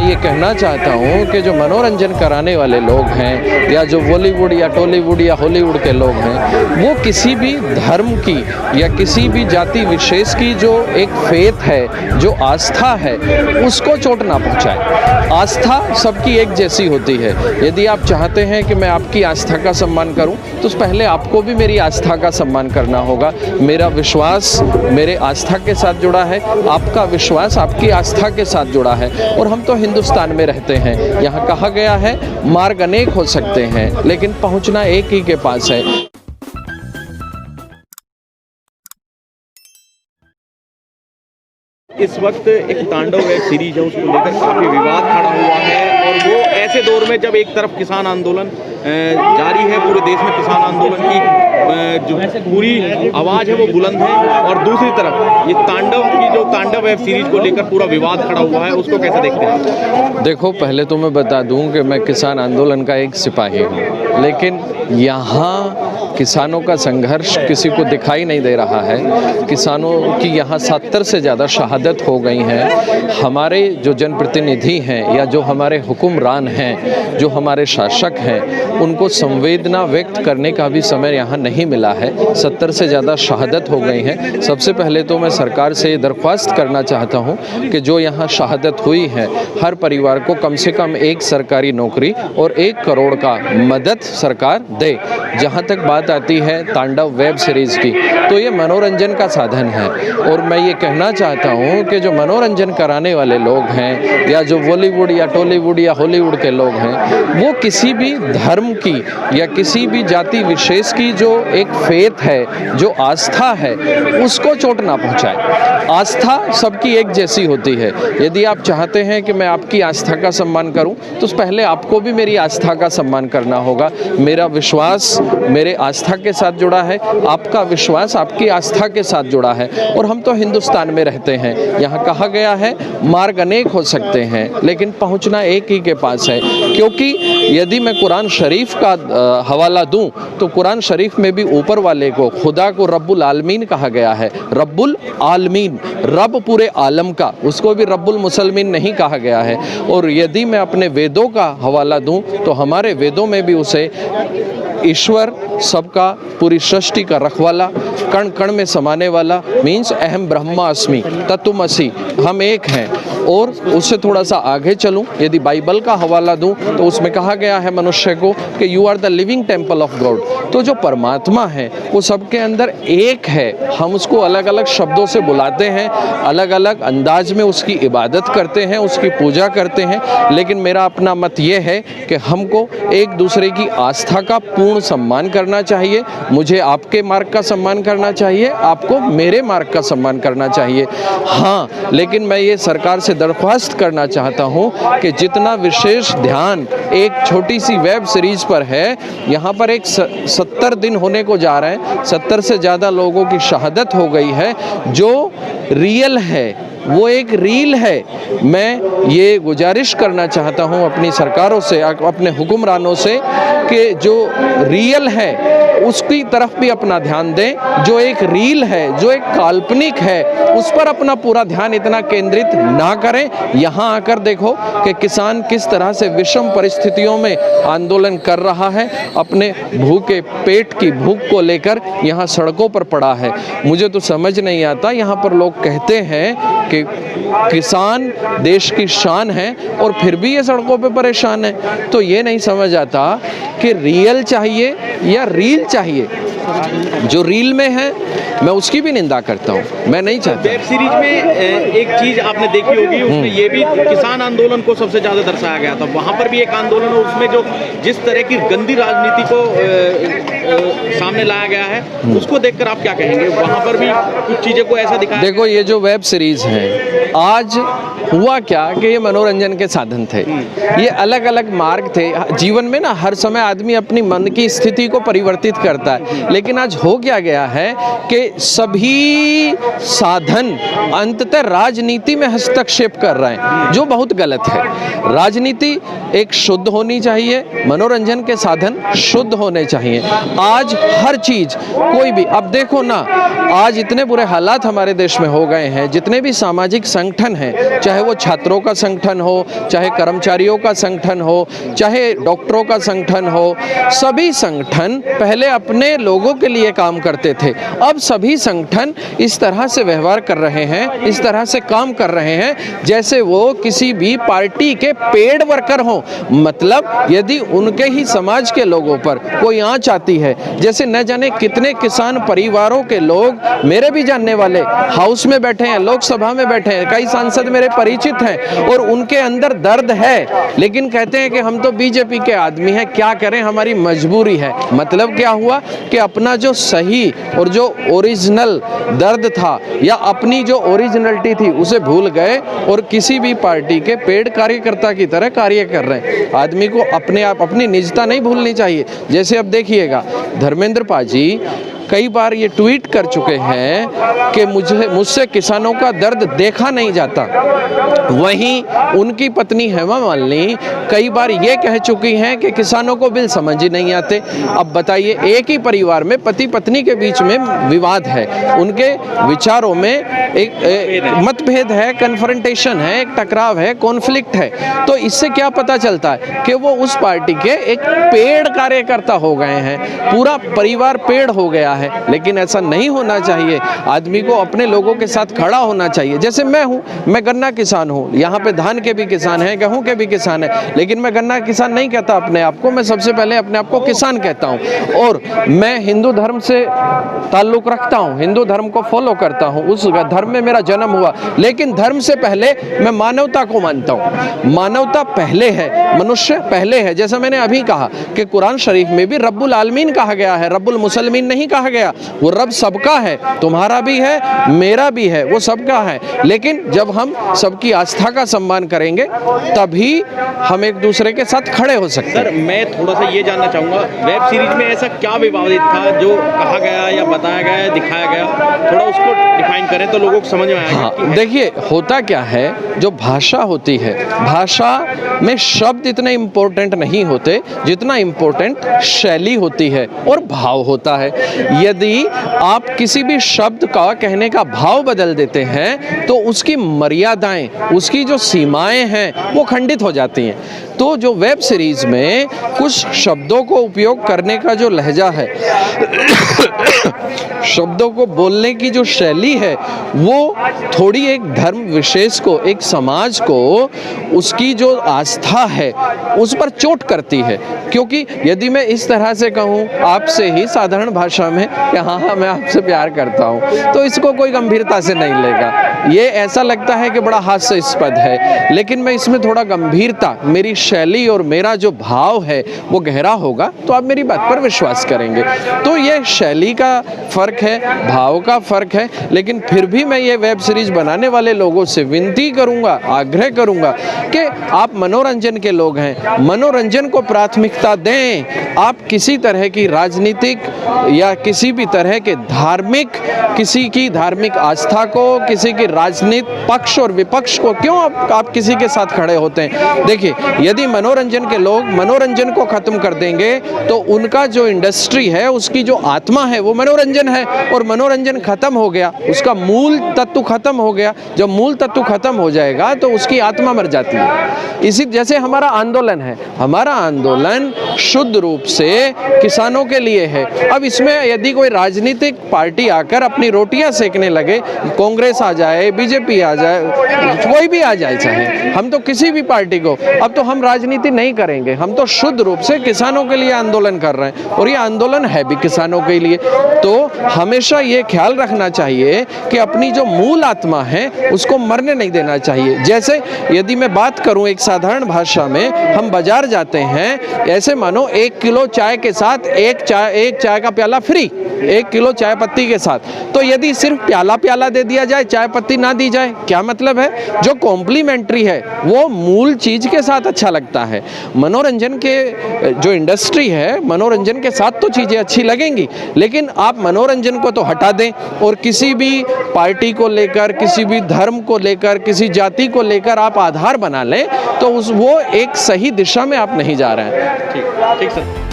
ये कहना चाहता हूँ कि जो मनोरंजन कराने वाले लोग हैं या जो बॉलीवुड या टॉलीवुड या हॉलीवुड के लोग हैं, वो किसी भी धर्म की या किसी भी जाति विशेष की जो एक फेथ है, जो आस्था है, उसको चोट ना पहुँचाए। आस्था सबकी एक जैसी होती है। यदि आप चाहते हैं कि मैं आपकी आस्था का सम्मान करूं, तो पहले आपको भी मेरी आस्था का सम्मान करना होगा। मेरा विश्वास मेरे आस्था के साथ जुड़ा है, आपका विश्वास आपकी आस्था के साथ जुड़ा है। और हम तो हिंदुस्तान में रहते हैं। यहाँ कहा गया है मार्ग अनेक हो सकते हैं, लेकिन पहुँचना एक ही के पास है। इस वक्त एक तांडव वेब सीरीज है, उसको लेकर काफ़ी विवाद खड़ा हुआ है। और वो ऐसे दौर में जब एक तरफ किसान आंदोलन जारी है, पूरे देश में किसान आंदोलन की जो पूरी आवाज़ है वो बुलंद है, और दूसरी तरफ ये तांडव वेब सीरीज को लेकर पूरा विवाद खड़ा हुआ है, उसको कैसे देखते हैं? देखो, पहले तो मैं बता दूं कि मैं किसान आंदोलन का एक सिपाही हूं, लेकिन यहाँ किसानों का संघर्ष किसी को दिखाई नहीं दे रहा है। किसानों की यहाँ 70 से ज़्यादा शहादत हो गई हैं। हमारे जो जनप्रतिनिधि हैं या जो हमारे हुक्मरान हैं, जो हमारे शासक हैं, उनको संवेदना व्यक्त करने का भी समय यहाँ नहीं मिला है। 70 से ज़्यादा शहादत हो गई हैं। सबसे पहले तो मैं सरकार से दरख्वास्त करना चाहता हूँ कि जो यहाँ शहादत हुई है, हर परिवार को कम से कम एक सरकारी नौकरी और 1 करोड़ का मदद सरकार दे। जहाँ तक बात आती है तांडव वेब सीरीज़ की, तो ये मनोरंजन का साधन है। और मैं ये कहना चाहता हूँ कि जो मनोरंजन कराने वाले लोग हैं या जो बॉलीवुड या टॉलीवुड या हॉलीवुड के लोग हैं, वो किसी भी धर्म की या किसी भी जाति विशेष की जो एक फेथ है, जो आस्था है, उसको चोट ना पहुँचाए। आस्था सबकी एक जैसी होती है। यदि आप चाहते हैं कि मैं आपकी आस्था का सम्मान करूं, तो पहले आपको भी मेरी आस्था का सम्मान करना होगा। मेरा विश्वास मेरे आस्था के साथ जुड़ा है, आपका विश्वास आपकी आस्था के साथ जुड़ा है। और हम तो हिंदुस्तान में रहते हैं। यहाँ कहा गया है मार्ग अनेक हो सकते हैं, लेकिन पहुँचना एक ही के पास है। क्योंकि यदि मैं कुरान शरीफ का हवाला दूं, तो कुरान शरीफ में भी ऊपर वाले को, खुदा को रब्बुल आलमीन कहा गया है। रब्बुल आलमीन, रब पूरे आलम का, उसको भी रब्बुल मुसलमीन नहीं कहा गया है। और यदि मैं अपने वेदों का हवाला दूं, तो हमारे वेदों में भी उसे ईश्वर सबका, पूरी सृष्टि का रखवाला, कण कण में समाने वाला, मीन्स अहम ब्रह्मास्मि तत्वमसि, हम एक हैं। और उससे थोड़ा सा आगे चलूं, यदि बाइबल का हवाला दूं, तो उसमें कहा गया है मनुष्य को कि you are the living temple of God. तो जो परमात्मा है वो सबके अंदर एक है। हम उसको अलग अलग शब्दों से बुलाते हैं, अलग अलग अंदाज में उसकी इबादत करते हैं, उसकी पूजा करते हैं, लेकिन मेरा अपना मत ये है कि हमको एक दूसरे की आस्था का पूर्ण सम्मान करना चाहिए। मुझे आपके मार्ग का सम्मान करना चाहिए, आपको मेरे मार्ग का सम्मान करना चाहिए। हाँ, लेकिन मैं ये सरकार से दरख्वास्त करना चाहता हूँ कि जितना विशेष ध्यान एक छोटी सी वेब सीरीज पर है, यहाँ पर एक 70 दिन होने को जा रहे हैं, 70 से ज़्यादा लोगों की शहादत हो गई है। जो रियल है वो एक रील है। मैं ये गुजारिश करना चाहता हूँ अपनी सरकारों से, अपने हुक्मरानों से, कि जो रियल है उसकी तरफ भी अपना ध्यान दें। जो एक रील है, जो एक काल्पनिक है, उस पर अपना पूरा ध्यान इतना केंद्रित ना करें। यहाँ आकर देखो कि किसान किस तरह से विषम परिस्थितियों में आंदोलन कर रहा है, अपने भूखे पेट की भूख को लेकर यहाँ सड़कों पर पड़ा है। मुझे तो समझ नहीं आता, यहाँ पर लोग कहते हैं कि किसान देश की शान है और फिर भी ये सड़कों पे परेशान है। तो ये नहीं समझ आता कि रियल चाहिए या रील चाहिए। जो रील में है मैं उसकी भी निंदा करता हूँ, मैं नहीं चाहता। वेब सीरीज में एक चीज़ आपने देखी होगी, उसमें ये भी किसान आंदोलन को सबसे ज़्यादा दर्शाया गया था। वहाँ पर भी एक आंदोलन है, उसमें जो जिस तरह की गंदी राजनीति को सामने लाया गया है, उसको देखकर आप क्या कहेंगे? वहाँ पर भी कुछ चीज़ों को ऐसा दिखाया। देखो, ये जो वेब सीरीज है, आज हुआ क्या कि ये मनोरंजन के साधन थे, ये अलग अलग मार्ग थे। जीवन में ना हर समय आदमी अपनी मन की स्थिति को परिवर्तित करता है, लेकिन आज हो क्या गया है कि सभी साधन अंततः राजनीति में हस्तक्षेप कर रहे हैं, जो बहुत गलत है। राजनीति एक शुद्ध होनी चाहिए, मनोरंजन के साधन शुद्ध होने चाहिए। आज हर चीज कोई भी, अब देखो ना, आज इतने बुरे हालात हमारे देश में हो गए हैं, जितने भी सामाजिक संगठन हैं, चाहे चाहे वो छात्रों का संगठन हो, चाहे कर्मचारियों का संगठन हो, चाहे डॉक्टरों का संगठन हो, सभी संगठन पहले अपने लोगों के लिए काम करते थे। अब सभी संगठन इस तरह से व्यवहार कर रहे हैं, इस तरह से काम कर रहे हैं जैसे वो किसी भी पार्टी के पेड वर्कर हों। मतलब यदि उनके ही समाज के लोगों पर कोई आंच आती है, जैसे न जाने कितने किसान परिवारों के लोग मेरे भी जानने वाले हाउस में बैठे हैं, लोकसभा में बैठे हैं, कई सांसद मेरे परिचित हैं और उनके अंदर दर्द है, लेकिन कहते हैं कि हम तो बीजेपी के आदमी हैं, क्या करें, हमारी मजबूरी है। मतलब क्या हुआ कि अपना जो सही और जो ओरिजिनल दर्द था या अपनी जो ओरिजिनलिटी थी उसे भूल गए और किसी भी पार्टी के पेड कार्यकर्ता की तरह कार्य कर रहे हैं। आदमी को अपने आप अपनी निजता नहीं भूलनी चाहिए। जैसे अब देखिएगा, धर्मेंद्र पाजी कई बार ये ट्वीट कर चुके हैं कि मुझसे किसानों का दर्द देखा नहीं जाता। वहीं उनकी पत्नी हेमा मालिनी कई बार ये कह चुकी हैं कि किसानों को बिल समझ ही नहीं आते। अब बताइए, एक ही परिवार में पति पत्नी के बीच में विवाद है, उनके विचारों में एक मतभेद है, कन्फ्रंटेशन है, एक टकराव है, कॉन्फ्लिक्ट है। तो इससे क्या पता चलता है कि वो उस पार्टी के एक पेड़ कार्यकर्ता हो गए हैं, पूरा परिवार पेड़ हो गया है। लेकिन ऐसा नहीं होना चाहिए। आदमी को अपने लोगों के साथ खड़ा होना चाहिए। जैसे मैं हूँ, मैं गन्ना किसान हूँ, यहाँ पे धान के भी किसान हैं, गेहूं के भी किसान हैं, लेकिन मैं गन्ना किसान नहीं कहता अपने आप को, मैं सबसे पहले अपने आप को किसान कहता हूँ। और मैं हिंदू धर्म से ताल्लुक़ रखता हूँ, हिंदू धर्म को फॉलो करता हूँ, उस धर्म में मेरा जन्म हुआ। लेकिन धर्म से पहले मैं मानवता को मानता हूँ। मानवता पहले है, मनुष्य पहले है। जैसा मैंने अभी कहा कि कुरान शरीफ में भी रब्बुल आलमीन कहा गया है, रब्बुल मुसलमीन नहीं कहा गया। वो रब सबका है, तुम्हारा भी है, मेरा भी है, वो सबका है। लेकिन जब हम सबकी आस्था का सम्मान करेंगे तभी हम एक दूसरे के साथ खड़े हो सकते हैं। सर, मैं थोड़ा सा ये जानना चाहूँगा, वेब सीरीज में ऐसा क्या विवादित था जो कहा गया या बताया गया, दिखाया गया, थोड़ा उसको डिफाइन करें तो लोगों को समझ में आएगा। हाँ, देखिए, होता क्या है, जो भाषा होती है, भाषा में शब्द इतने इम्पोर्टेंट नहीं होते जितना इम्पोर्टेंट शैली होती है और भाव होता है। यदि आप किसी भी शब्द का कहने का भाव बदल देते हैं तो उसकी मर्यादाएं, उसकी जो सीमाएं हैं वो खंडित हो जाती हैं। तो जो वेब सीरीज में कुछ शब्दों को उपयोग करने का जो लहजा है, शब्दों को बोलने की जो शैली है, वो थोड़ी एक धर्म विशेष को, एक समाज को, उसकी जो आस्था है उस पर चोट करती है। क्योंकि यदि मैं इस तरह से कहूँ आपसे ही साधारण भाषा में कि हाँ हाँ मैं आपसे प्यार करता हूँ, तो इसको कोई गंभीरता से नहीं लेगा। ये ऐसा लगता है कि बड़ा हास्यास्पद है, लेकिन मैं इसमें थोड़ा गंभीरता, मेरी शैली और मेरा जो भाव है वो गहरा होगा तो आप मेरी बात पर विश्वास करेंगे। तो ये शैली का फ़र्क है, भाव का फ़र्क है। लेकिन फिर भी मैं ये वेब सीरीज़ बनाने वाले लोगों से विनती करूँगा, आग्रह करूँगा कि आप मनोरंजन के लोग हैं, मनोरंजन को प्राथमिकता दें। आप किसी तरह की राजनीतिक या किसी भी तरह के धार्मिक, किसी की धार्मिक आस्था को, किसी की राजनीतिक पक्ष और विपक्ष को क्यों आप किसी के साथ खड़े होते हैं। देखिए, यदि मनोरंजन के लोग मनोरंजन को ख़त्म कर देंगे तो उनका जो इंडस्ट्री है, उसकी जो आत्मा है वो मनोरंजन है, और मनोरंजन ख़त्म हो गया, उसका मूल तत्व ख़त्म हो गया। जब मूल तत्व ख़त्म हो जाएगा तो उसकी आत्मा मर जाती है। इसी जैसे हमारा आंदोलन है, हमारा आंदोलन शुद्ध रूप से किसानों के लिए है। अब इसमें यदि कोई राजनीतिक पार्टी आकर अपनी रोटियां सेकने लगे, कांग्रेस आ जाए, बीजेपी आ जाए, कोई भी आ जाए, चाहे हम तो किसी भी पार्टी को, अब तो हम राजनीति नहीं करेंगे, हम तो शुद्ध रूप से किसानों के लिए आंदोलन कर रहे हैं और ये आंदोलन है भी किसानों के लिए। तो हमेशा ये ख्याल रखना चाहिए कि अपनी जो मूल आत्मा है उसको मरने नहीं देना चाहिए। जैसे यदि मैं बात करूं एक साधारण भाषा में, हम बाजार जाते हैं, ऐसे मानो 1 किलो चाय के साथ एक चाय का प्याला फ्री, 1 किलो चाय पत्ती के साथ। तो यदि सिर्फ प्याला दे दिया जाए, चाय पत्ती ना दी जाए, क्या मतलब है? जो कॉम्प्लीमेंट्री है वो मूल चीज के साथ अच्छा लगता है। मनोरंजन के जो इंडस्ट्री है, मनोरंजन के साथ तो चीजें अच्छी लगेंगी, लेकिन आप मनोरंजन को तो हटा दें और किसी भी पार्टी को लेकर, किसी भी धर्म को लेकर, किसी जाति को लेकर आप आधार बना लें तो वो एक सही दिशा में आप नहीं जा रहे हैं। ठीक सर।